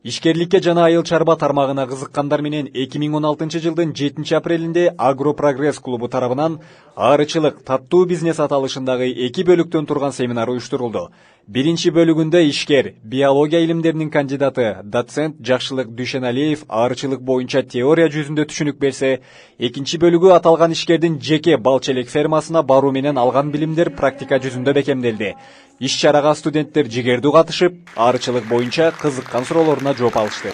Ишкерликке жана айыл чарба тармагына кызыккандар менен 2016 жылдын 7 апрелинде Агропрогресс клубу тарабынан аарычылык таттуу бизнес аталышындагы 2 бөлүктөн турган семинар уюштурулду. Биринчи бөлүгүндө ишкер, биология илимдеринин кандидаты, доцент Жакшылык Дүйшеналиев аарычылык боюнча теория жүзүндө түшүнүк берсе, экинчи бөлүгү аталган ишкердин жеке бал челек фермасына баруу менен алган билимдер практика жүзүндө бекемделди. Иш-чарага студенттер жигердүү катышып, аарычылык боюнча кызыккан суроолоруна жооп алышты.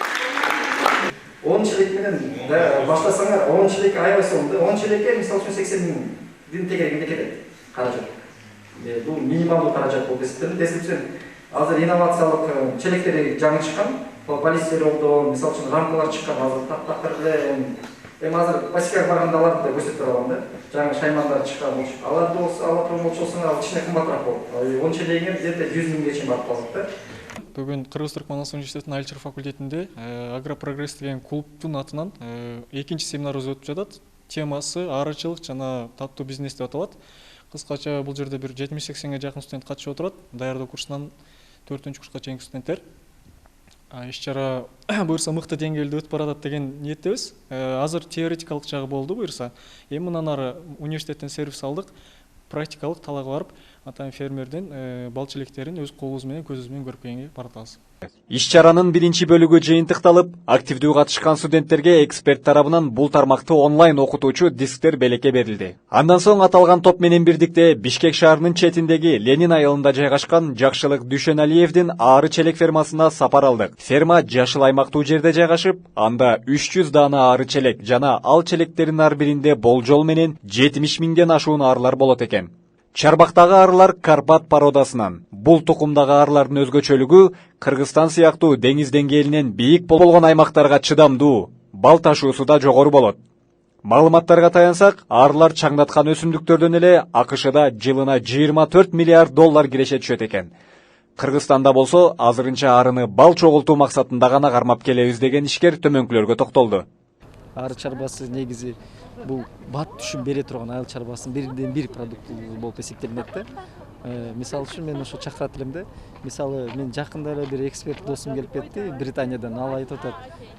10 челек менен баштасаңар, 10 челек аябай сонду. 10 челекке мисалы үчүн 80 миңдин тегерегинде кетет каражат. Бул минималдуу каражат болуп эсептелет. Эсептесем, азыр инновациялык челектери жаңы чыккан, полистиролдон, мисалы үчүн рамкалар чыккан, азыр тактар эле азыр пластикага барганда аларды да көрсөтүп бере алам да. Жаңы шаймандар чыккан болчу. Аларды болсо, ала турмакчы болсоңар, ал кичине кымбатыраак болот. 10 челегине где-то 100 миңге чейин барып калат да. Бүгін Кыргыз-Түркмөнстан университетінің айыл чарба факультетінде Агропрогресс деген клубтың атынан экинчи семинарыбыз өтүп жатат. Темасы аарычылык жана таттуу бизнес деп аталат. Кыскача бул жерде бир 70-80ге жакын студент катышып отурат. Даярдоо курсунан 4-курска чейинки студенттер. Иш-чара буюрса мыкты деңгээлде өтүп баратат деген ниеттебиз. Азыр теоретикалык жагы болду буюрса. Эми мындан ары университеттен сервис алдык. Практикалык талага барып, атайын фермерден бал челектерин өз колубуз менен көзүбүз менен көрүп келгенге баратабыз. Иш-чаранын биринчи бөлүгү жыйынтыкталып, активдүү катышкан студенттерге эксперт тарабынан бул тармакты онлайн окутуучу дисктер белекке берилди. Андан соң аталган топ менен бирдикте Бишкек шаарынын четиндеги Ленин айылында жайгашкан Жакшылык Дүйшеналиевдин ары челек фермасына сапар алдык. Ферма жашыл аймактуу жерде жайгашып, анда 300 даана ары челек жана ал челектердин ар биринде болжол менен 70 миңден ашуун арылар болот экен. Чарбактагы арылар Карпат породасынан. Бул тукумдагы арылардын өзгөчөлүгү Кыргызстан сыяктуу деңиз деңгээлинен бийик болгон аймактарга чыдамдуу, бал ташуусу да жогору болот. Маалыматтарга таянсак, арылар чаңдаткан өсүмдүктөрдөн эле АКШда жылына 24 миллиард доллар киреше түшөт экен. Кыргызстанда болсо азырынча арыны бал чогултуу максатында гана кармап келебиз деген ишкер төмөнкүлөргө токтолду. Ары чарбасы негизи бул бат түшүм бере турган айыл чарбасынын бирден бир продукты болуп эсептелинет да. Мисалы үчүн мен ошо чакырат элем да. Мисалы мен жакында эле бир эксперт досум келип кетти Британиядан. Ал айтып атат,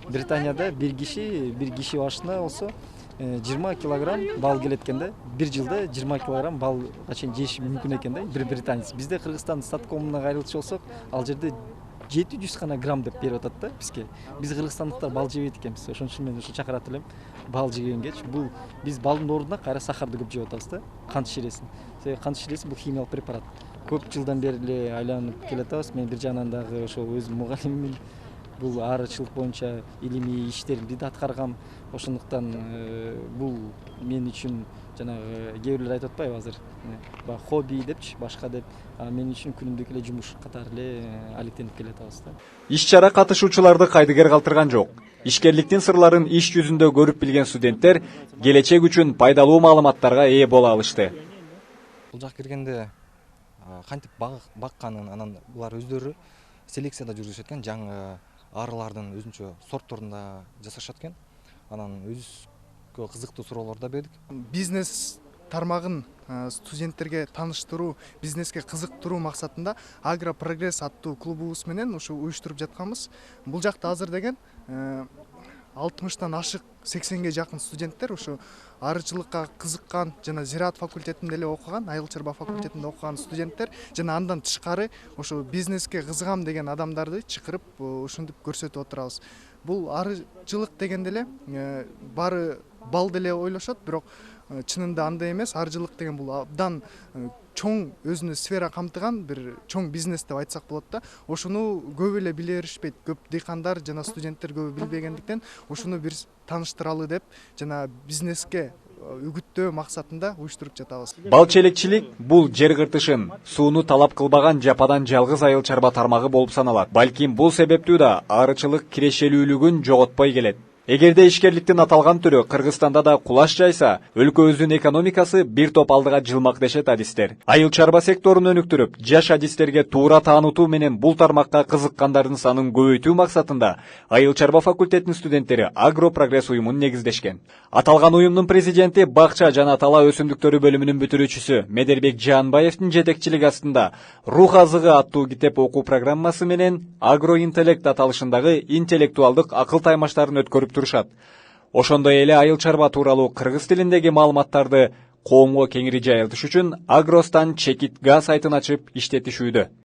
Британияда бир киши башына болсо 20 килограмм бал келет экен да. Бир жылда 20 килограмм балга чейин жеш мүмкүн экен да, бир британец. Бизде Кыргызстан статкомуна кайрылчу болсок, ал жерде 700 гана грамм деп берип атат да бизге. Биз кыргызстандыктар бал жебейт экенбиз. Ошон үчүн мен ошо чакырат элем бал жегенгечи. Бул биз балдын ордуна кайра сахарды көп жеп атабыз да. Кант ширесин. Себеби кант ширеси бул химиялык препарат. Көп жылдан бери эле айланып келатабыз. Мен бир жагынан дагы ошо өзүм мугалиммин. Бул аарычылык боюнча илимий иштеримди да аткаргам. Ошондуктан бул мен үчүн жанагы кээ бирлер айтып атпайбы азыр хобби депчи, башка деп, мен үчүн күнүмдүк эле жумуш катары эле алектенип келатабыз да. Иш-чара катышуучуларды кайдыгер калтырган жок. Ишкерликтин сырларын иш жүзүндө көрүп билген студенттер келечек үчүн пайдалуу маалыматтарга ээ боло алышты. Бул жак киргенде кантип бакканын, анан булар өздөрү селекцияда жүргүзүшөт экен, жаңы арылардын өзүнчө сортторунда жасашат экен. Анан өзүбүзгө кызыктуу суроолор да бердик. Бизнес тармагын студенттерге тааныштыруу, бизнеске кызыктыруу максатында Агропрогресс аттуу клубубуз менен ушу уюштуруп жатканбыз. Бул жакта азыр деген 60тан ашык 80ге жакын студенттер ушу арычылыкка кызыккан жана зираат факультетинде эле окуган, айыл чарба факультетинде окуган студенттер жана андан тышкары ошо бизнеске кызыгам деген адамдарды чакырып ушинтип көрсөтүп отурабыз. Бул арычылык дегенде эле баары бал деле ойлошот, бирок чынында андай эмес. Арычылык деген бул абдан чоң өзүнө сфера камтыган бир чоң бизнес деп айтсак болот да. Ошону көп эле биле беришпейт. Көп дыйкандар жана студенттер көп билбегендиктен ошону бир тааныштыралы деп жана бизнеске үгүттөө максатында уюштуруп жатабыз. Бал челекчилик бул жер кыртышын, сууну талап кылбаган жападан жалгыз айыл чарба тармагы болуп саналат. Балким бул себептүү да аарычылык кирешелүүлүгүн жоготпой келет. Эгерде ишкерликтин аталган түрү Кыргызстанда да кулаш жайса, өлкөбүздүн экономикасы бир топ алдыга жылмак дешет адистер. Айыл чарба секторун өнүктүрүп, жаш адистерге туура таанытуу менен бул тармакка кызыккандардын санын көбөйтүү максатында Айыл чарба факультетинин студенттери Агропрогресс уюмун негиздешкен. Аталган уюмдун президенти Бакча жана Тала өсүмдүктөрү бөлүмүнүн бүтүрүүчүсү Медербек Жаанбаевдин жетекчилиги астында Рух азыгы аттуу китеп окуу программасы менен агроинтеллект аталышындагы интеллектуалдык акыл таймаштарын өткөрүп турушат. Ошондой эле айыл чарба тууралуу кыргыз тилиндеги маалыматтарды коомго кеңири жайылтыш үчүн Агростан Чекит Га сайтын ачып иштетишүүдө.